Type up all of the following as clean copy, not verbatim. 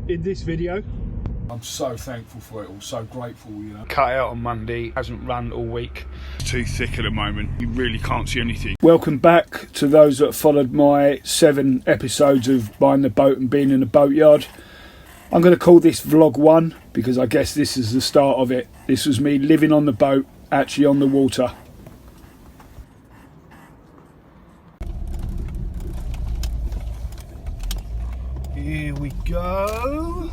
in this video. I'm so thankful for it all, so grateful, you know. Cut out on Monday, hasn't run all week. It's too thick at the moment, you really can't see anything. Welcome back to those that followed my 7 episodes of buying the boat and being in the boatyard. I'm going to call this vlog 1 because I guess this is the start of it. This was me living on the boat, actually on the water. Here we go.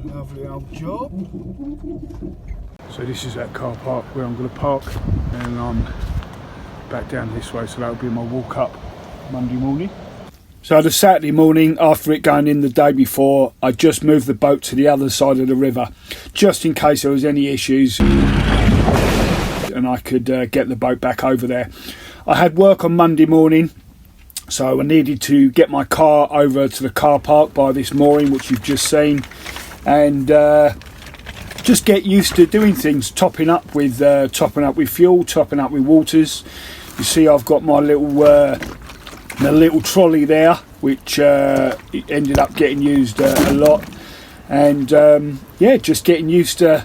Lovely old job. So this is that car park where I'm going to park, and I'm back down this way, so that'll be my walk up Monday morning. So the Saturday morning, after it going in the day before, I just moved the boat to the other side of the river, just in case there was any issues, and I could get the boat back over there. I had work on Monday morning, so I needed to get my car over to the car park by this mooring, which you've just seen, and just get used to doing things, topping up with fuel, topping up with waters. You see, I've got my little trolley there, which ended up getting used a lot, and yeah, just getting used to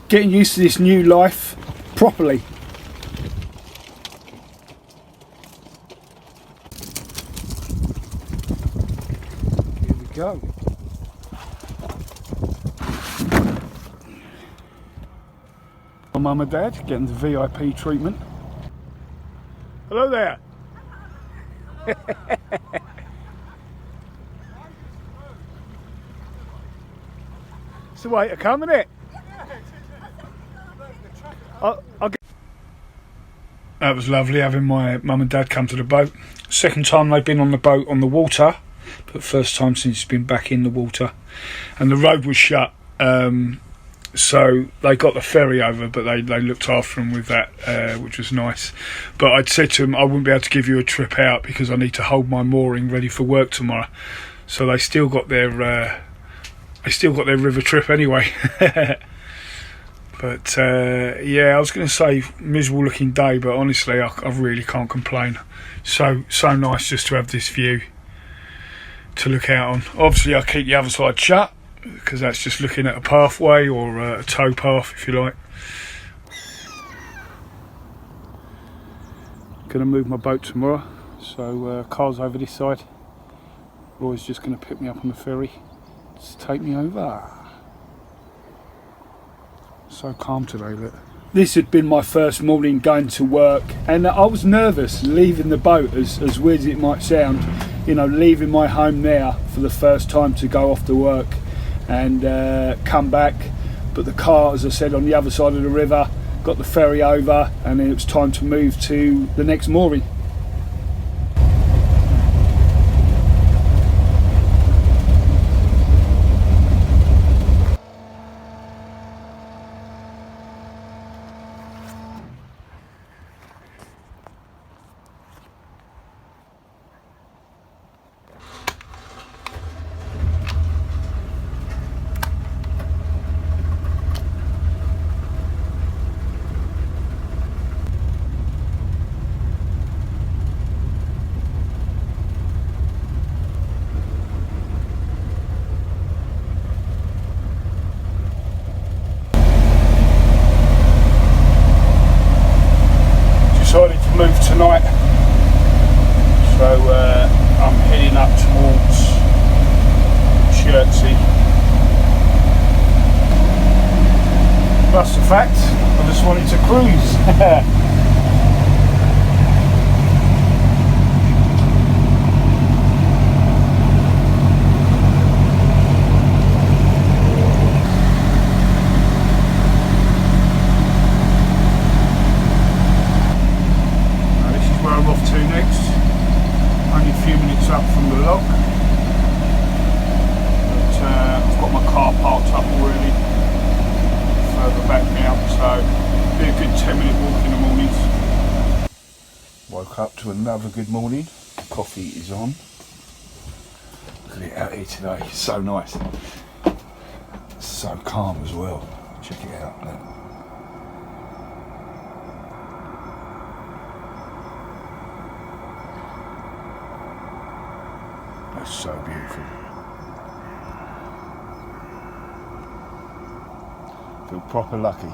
this new life properly. Here we go. My mum and dad getting the VIP treatment. Hello there. It's the way to come, isn't it? That was lovely having my mum and dad come to the boat. Second time they've been on the boat on the water, but first time since it's been back in the water. And the road was shut, so they got the ferry over, but they looked after them with that, which was nice. But I'd said to them I wouldn't be able to give you a trip out because I need to hold my mooring ready for work tomorrow. So they still got their river trip anyway. But yeah, I was going to say miserable looking day, but honestly I really can't complain. So nice just to have this view to look out on. Obviously I keep the other side shut, because that's just looking at a pathway or a tow path, if you like. Gonna move my boat tomorrow, so car's over this side. Roy's just gonna pick me up on the ferry to take me over. So calm today, look. This had been my first morning going to work, and I was nervous leaving the boat, as weird as it might sound, you know, leaving my home there for the first time to go off to work and come back. But the car, as I said, on the other side of the river, got the ferry over, and then it was time to move to the next mooring. Decided to move tonight, so I'm heading up towards Chertsey. Plus the fact I just wanted to cruise. Up from the lock, but I've got my car parked up already further back now, so be a good 10-minute walk in the mornings. Woke up to another good morning. Coffee is on. Look at it out here today, it's so nice, so calm as well. Check it out. Look. That's so beautiful. Feel proper lucky.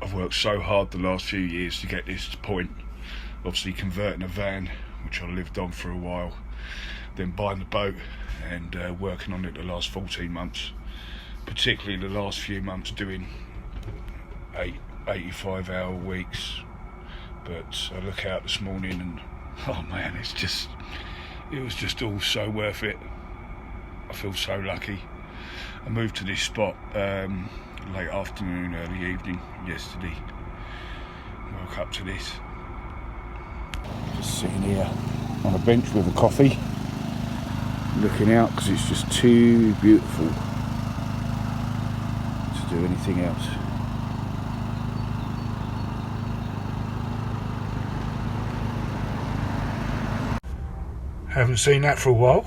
I've worked so hard the last few years to get this point. Obviously converting a van, which I lived on for a while, then buying the boat and working on it the last 14 months. Particularly the last few months doing 85-hour weeks. But I look out this morning and, oh man, it was just all so worth it. I feel so lucky. I moved to this spot late afternoon, early evening yesterday. Woke up to this. Just sitting here on a bench with a coffee, looking out because it's just too beautiful to do anything else. Haven't seen that for a while.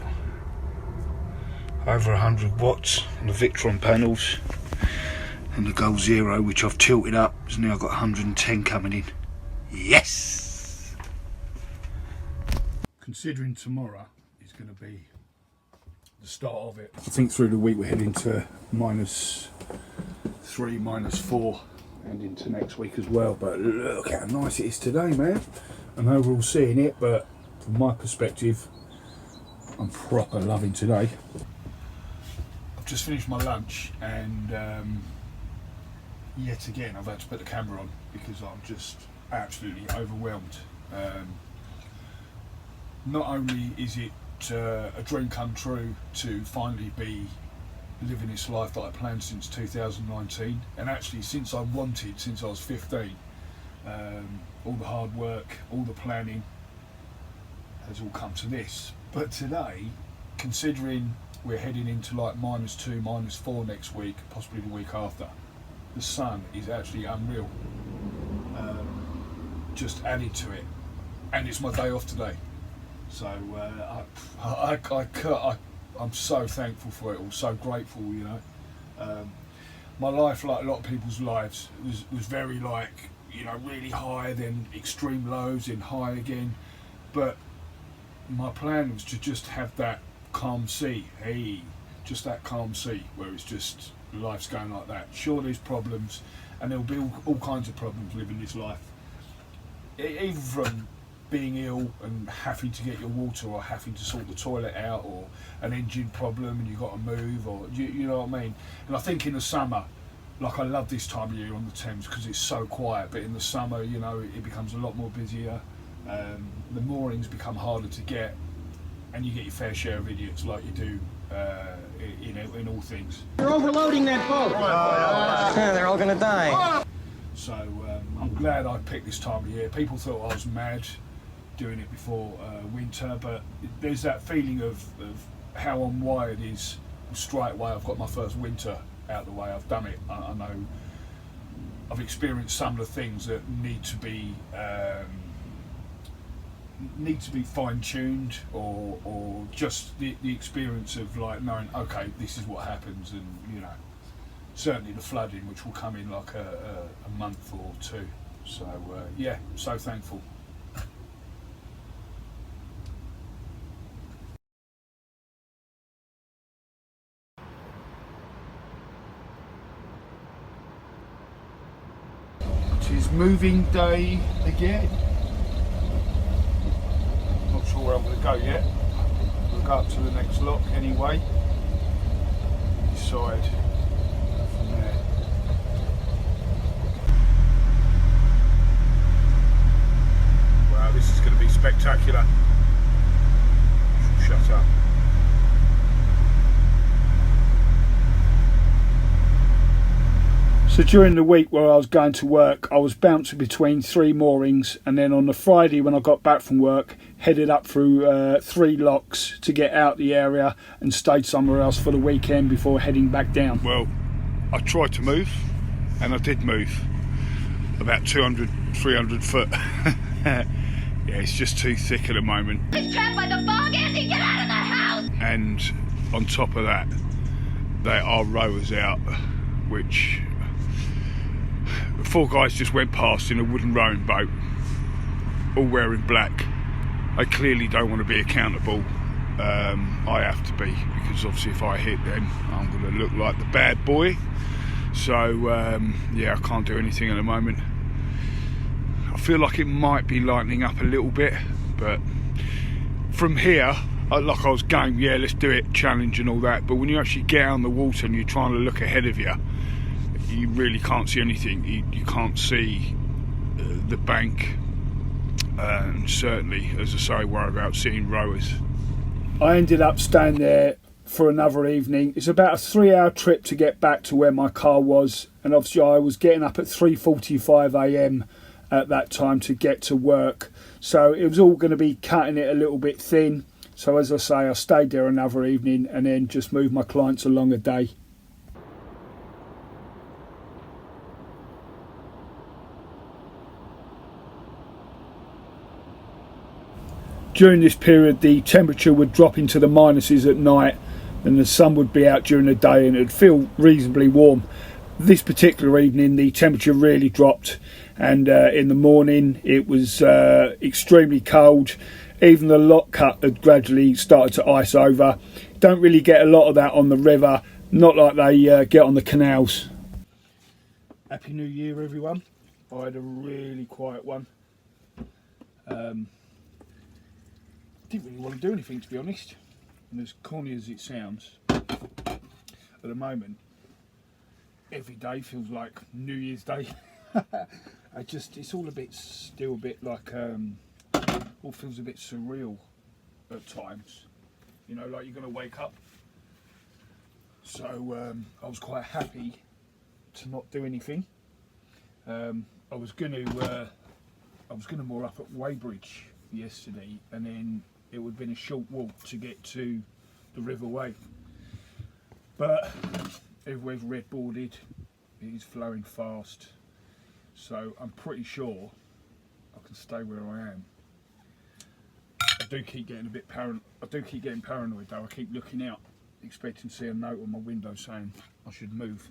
Over 100 watts on the Victron panels, and the Goal Zero, which I've tilted up, has now got 110 coming in. Yes! Considering tomorrow is going to be the start of it, I think through the week we're heading to -3, -4, and into next week as well. But look how nice it is today, man. I know we're all seeing it, but from my perspective, I'm proper loving today. I've just finished my lunch, and yet again I've had to put the camera on because I'm just absolutely overwhelmed. Not only is it a dream come true to finally be living this life that I planned since 2019, and actually since I wanted, since I was 15, all the hard work, all the planning has all come to this. But today, considering we're heading into like -2, -4 next week, possibly the week after, the sun is actually unreal. Just added to it, and it's my day off today. So I'm so thankful for it all, so grateful, you know. My life, like a lot of people's lives, was very like, you know, really high, then extreme lows, then high again. But my plan was to just have that calm sea, just that calm sea where it's just life's going like that. Sure, there's problems, and there'll be all kinds of problems living this life. Even from being ill and having to get your water, or having to sort the toilet out, or an engine problem and you've got to move, or you know what I mean. And I think in the summer, like, I love this time of year on the Thames because it's so quiet, but in the summer, you know, it becomes a lot more busier. The moorings become harder to get, and you get your fair share of idiots, like you do in all things. You're overloading that boat. They're all gonna die. So I'm glad I picked this time of year. People thought I was mad doing it before winter, but there's that feeling of how I'm wired is straight away. I've got my first winter out of the way. I've done it. I know I've experienced some of the things that need to be fine-tuned, or just the experience of like knowing, okay, this is what happens. And you know, certainly the flooding, which will come in like a month or two. So yeah, so thankful. It is moving day again. Not sure where I'm going to go yet. We'll go up to the next lock anyway. Decide from there. Wow, this is going to be spectacular. Shut up. So during the week where I was going to work, I was bouncing between 3 moorings, and then on the Friday when I got back from work, headed up through 3 locks to get out the area and stayed somewhere else for the weekend before heading back down. Well, I tried to move, and I did move. About 200, 300 foot. Yeah, it's just too thick at the moment. He's trapped by the fog, Andy! Get out of the house! And on top of that, there are rowers out, which 4 guys just went past in a wooden rowing boat, all wearing black. They clearly don't want to be accountable, I have to be, because obviously if I hit them, I'm going to look like the bad boy. So yeah, I can't do anything at the moment. I feel like it might be lightening up a little bit, but from here, like I was going, yeah, let's do it, challenge and all that, but when you actually get out on the water and you're trying to look ahead of you, you really can't see anything. You can't see the bank, and certainly, as I say, worry about seeing rowers. I ended up staying there for another evening. It's about a 3-hour trip to get back to where my car was, and obviously I was getting up at 3:45 a.m. at that time to get to work, so it was all going to be cutting it a little bit thin. So as I say, I stayed there another evening and then just moved my clients along a day. During this period, the temperature would drop into the minuses at night, and the sun would be out during the day and it would feel reasonably warm. This particular evening, the temperature really dropped, and in the morning it was extremely cold. Even the lock cut had gradually started to ice over. Don't really get a lot of that on the river, not like they get on the canals. Happy New Year, everyone. I had a really quiet one. Didn't really want to do anything, to be honest, and as corny as it sounds, at the moment every day feels like New Year's Day. It's all still a bit like all feels a bit surreal at times, you know, like you're going to wake up. So I was quite happy to not do anything. I was going to moor up at Weybridge yesterday, and then it would have been a short walk to get to the River Wey, but everywhere's red boarded, it is flowing fast, so I'm pretty sure I can stay where I am. I do keep getting paranoid though. I keep looking out, expecting to see a note on my window saying I should move.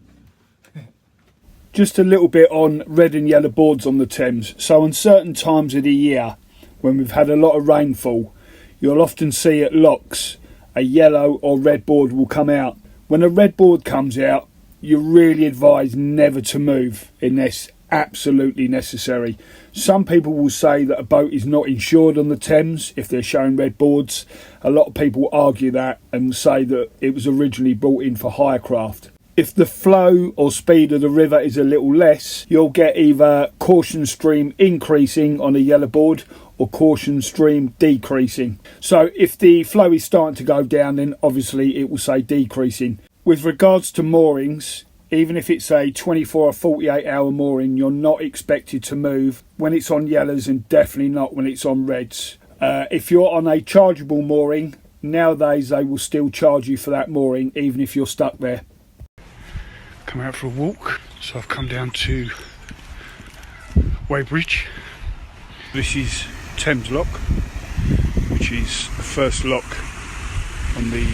Just a little bit on red and yellow boards on the Thames. So on certain times of the year, when we've had a lot of rainfall, you'll often see at locks a yellow or red board will come out. When a red board comes out, you're really advised never to move unless absolutely necessary. Some people will say that a boat is not insured on the Thames if they're showing red boards. A lot of people argue that and say that it was originally brought in for hire craft. If the flow or speed of the river is a little less, you'll get either caution stream increasing on a yellow board or caution stream decreasing. So if the flow is starting to go down, then obviously it will say decreasing. With regards to moorings, even if it's a 24 or 48 hour mooring, you're not expected to move when it's on yellows, and definitely not when it's on reds. If you're on a chargeable mooring, nowadays they will still charge you for that mooring even if you're stuck there. Come out for a walk, so I've come down to Weybridge. This is Thames Lock, which is the first lock on the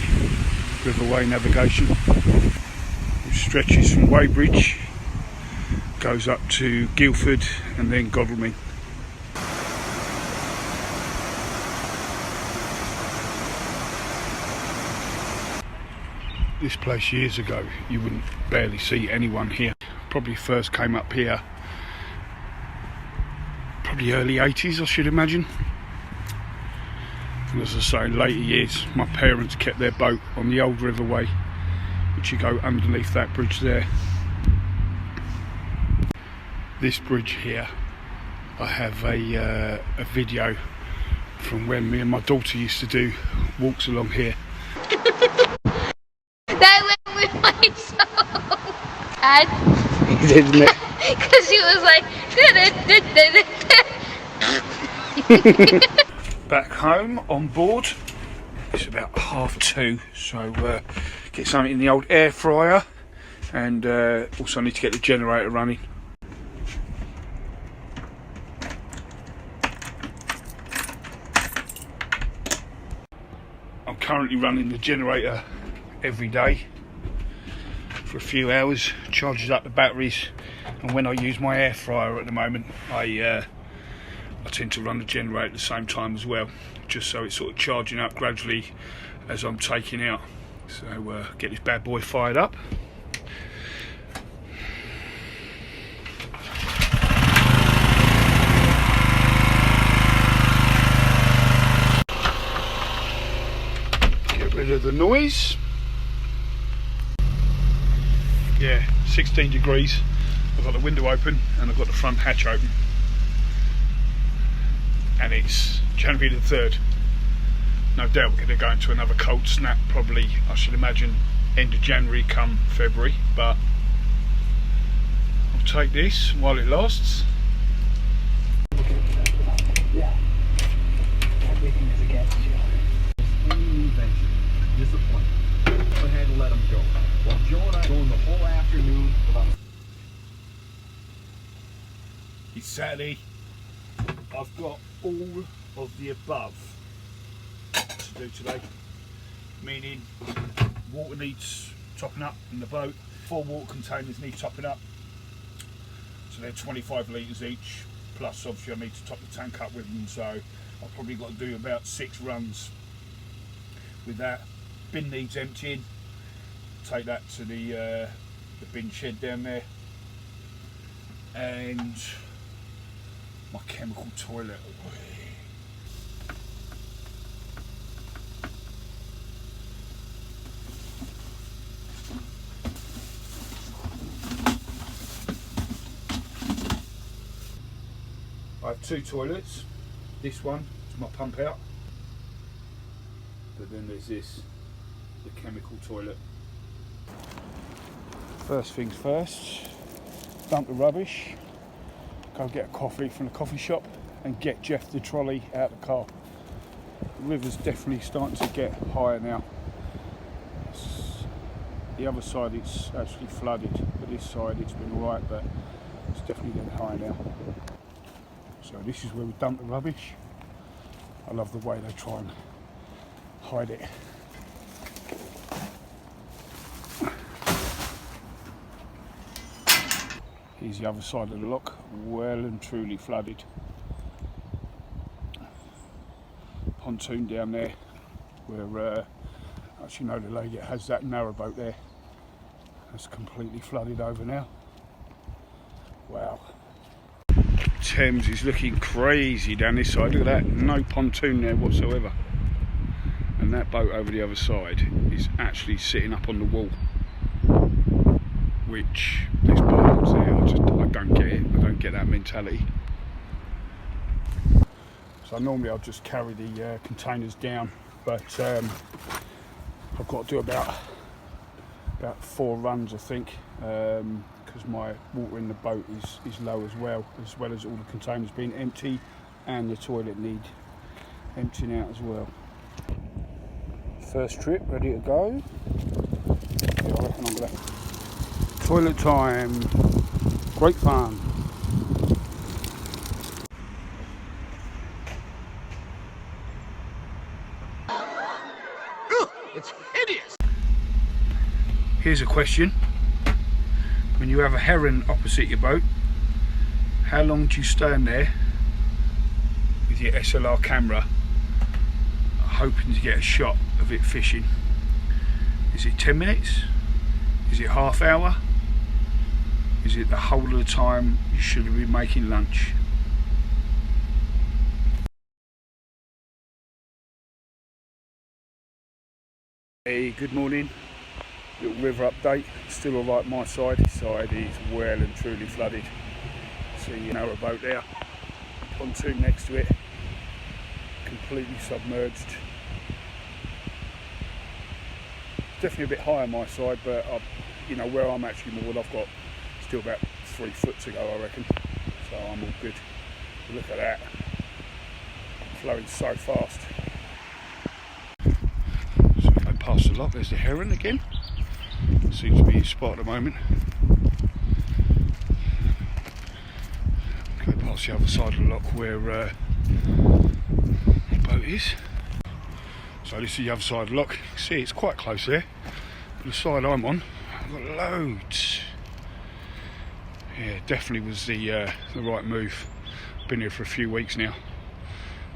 River Wey navigation, which stretches from Weybridge, goes up to Guildford and then Godalming. This place years ago, you wouldn't barely see anyone here. Probably first came up here probably early 80s, I should imagine. And as I say, in later years, my parents kept their boat on the old River Wey, which you go underneath that bridge there. This bridge here, I have a video from when me and my daughter used to do walks along here. That went with my song. Didn't it? Because he was like... Back home on board. It's about 2:30, so get something in the old air fryer, and also need to get the generator running. I'm currently running the generator every day for a few hours, charges up the batteries, and when I use my air fryer at the moment, I tend to run the generator at the same time as well, just so it's sort of charging up gradually as I'm taking out. So get this bad boy fired up. Get rid of the noise. Yeah, 16 degrees. I've got the window open and I've got the front hatch open. And it's January the 3rd. No doubt we're going to go into another cold snap, probably, I should imagine, end of January come February, but I'll take this while it lasts. Yeah. Everything is against you. Any invention, disappointment. I had to let him go. Well, Joe and I going the whole afternoon without. It's Saturday. I've got all of the above to do today, meaning water needs topping up in the boat, 4 water containers need topping up, so they're 25 litres each, plus obviously I need to top the tank up with them, so I've probably got to do about 6 runs with that. Bin needs emptying, take that to the bin shed down there, and my chemical toilet. I have 2 toilets. This one is my pump out, but then there's this, the chemical toilet. First things first, dump the rubbish, go get a coffee from the coffee shop and get Jeff the trolley out of the car. The river's definitely starting to get higher now. The other side it's actually flooded, but this side it's been alright, but it's definitely getting higher now. So this is where we dump the rubbish. I love the way they try and hide it. Here's the other side of the lock, well and truly flooded. Pontoon down there, where actually no, the lady that has that narrowboat there, that's completely flooded over now. Wow. Thames is looking crazy down this side. Look at that, no pontoon there whatsoever. And that boat over the other side is actually sitting up on the wall, which this boat's there. I don't get it. I don't get that mentality. So normally I'll just carry the containers down, but I've got to do about 4 runs, I think, because my water in the boat is low as well as all the containers being empty, and the toilet need emptying out as well. First trip ready to go. Yeah, I reckon I'm gonna. Toilet time. Great fun. It's hideous. Here's a question. When you have a heron opposite your boat, how long do you stand there with your SLR camera hoping to get a shot of it fishing? Is it 10 minutes? Is it half hour? Is it the whole of the time you should have been making lunch? Hey, good morning. Little river update. Still alright my side. Side is well and truly flooded. See, you know, a boat there. Pontoon next to it. Completely submerged. Definitely a bit higher my side, but you know, where I'm actually moored, I've got still about 3 foot to go, I reckon. So I'm all good. But look at that. Flowing so fast. So go past the lock, there's the heron again. Seems to be his spot at the moment. Go past the other side of the lock where the boat is. So this is the other side of the lock. See, it's quite close there. The side I'm on, I've got loads. Yeah, definitely was the right move. been here for a few weeks now,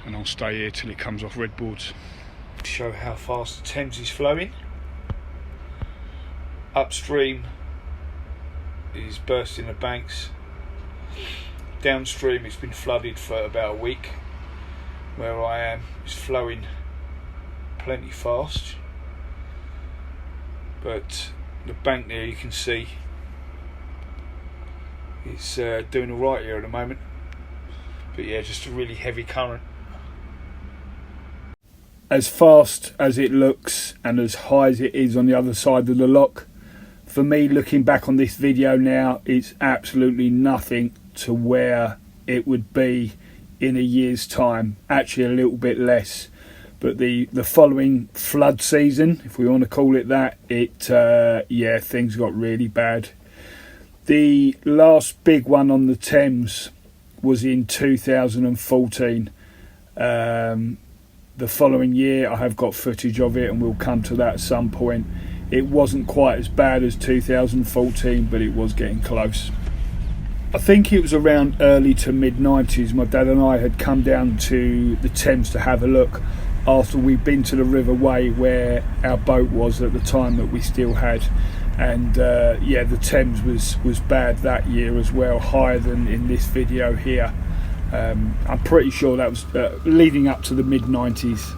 and I'll stay here till it comes off red boards. To show how fast the Thames is flowing. Upstream is bursting the banks. Downstream it's been flooded for about a week. Where I am is flowing plenty fast, but the bank there you can see it's doing alright here at the moment. But yeah, just a really heavy current. As fast as it looks and as high as it is on the other side of the lock, for me looking back on this video now, it's absolutely nothing to where it would be in a year's time. Actually a little bit less. But the following flood season, if we want to call it that, yeah, things got really bad. The last big one on the Thames was in 2014. The following year I have got footage of it, and we'll come to that at some point. It wasn't quite as bad as 2014, but it was getting close. I think it was around early to mid 90s. My dad and I had come down to the Thames to have a look after we'd been to the River Way where our boat was at the time that we still had. And yeah, the Thames was bad that year as well, higher than in this video here. I'm pretty sure that was leading up to the mid 90s.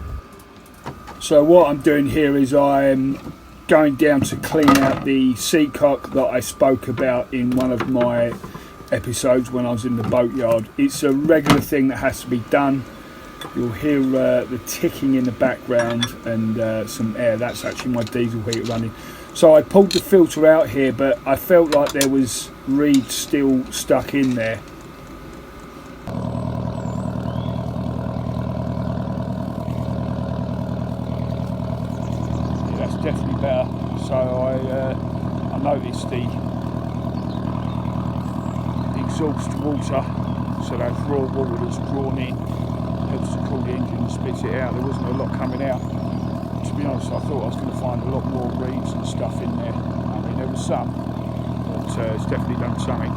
So what I'm doing here is I'm going down to clean out the seacock that I spoke about in one of my episodes when I was in the boatyard. It's a regular thing that has to be done. You'll hear the ticking in the background and some air. That's actually my diesel heater running. So I pulled the filter out here, but I felt like there was reed still stuck in there. Yeah, that's definitely better. So I noticed the exhaust water, so that raw water that's drawn in helps to cool the engine and spit it out. There wasn't a lot coming out. To be honest, I thought I was going to find a lot more reeds and stuff in there. I mean, there was some, but it's definitely done something.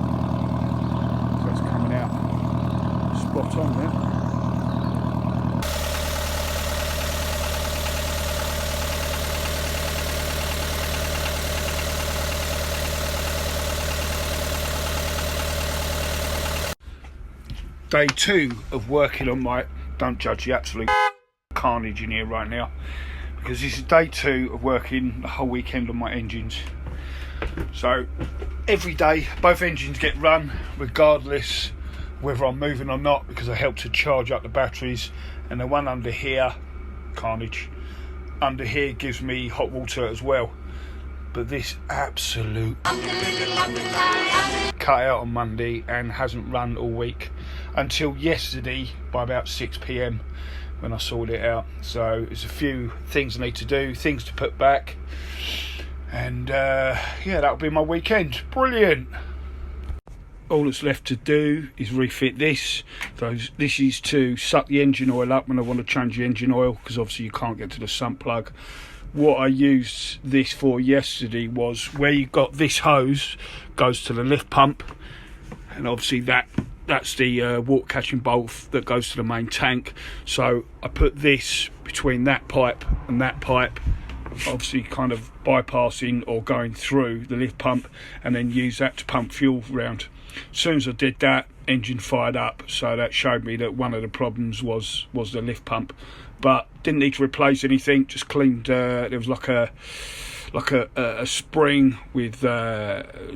So it's coming out spot on there. Day 2 of working on my, don't judge the absolute carnage in here right now, because this is day 2 of working the whole weekend on my engines. So every day both engines get run regardless whether I'm moving or not, because I help to charge up the batteries. And the one under here, carnage, under here gives me hot water as well. But this absolute cut out on Monday and hasn't run all week until yesterday by about 6 PM when I sorted it out. So there's a few things I need to do, things to put back, and yeah, that'll be my weekend. Brilliant. All that's left to do is refit this. So this is to suck the engine oil up when I want to change the engine oil, because obviously you can't get to the sump plug. What I used this for yesterday was where you got this hose goes to the lift pump, and obviously that's the water catching bolt that goes to the main tank. So I put this between that pipe and that pipe, obviously kind of bypassing or going through the lift pump, and then use that to pump fuel round. As soon as I did that, engine fired up, so that showed me that one of the problems was the lift pump. But didn't need to replace anything, just cleaned. There was like a spring with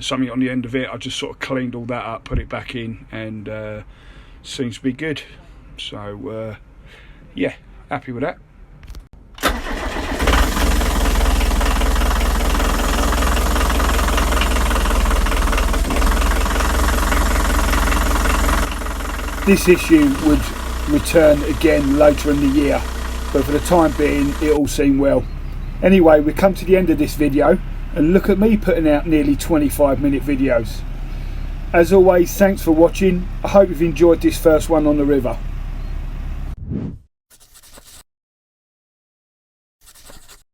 something on the end of it. I just sort of cleaned all that up, put it back in, and seems to be good. So yeah, happy with that. This issue would return again later in the year, but for the time being it all seemed well. Anyway, we come to the end of this video, and look at me putting out nearly 25-minute videos. As always, thanks for watching. I hope you've enjoyed this first one on the river.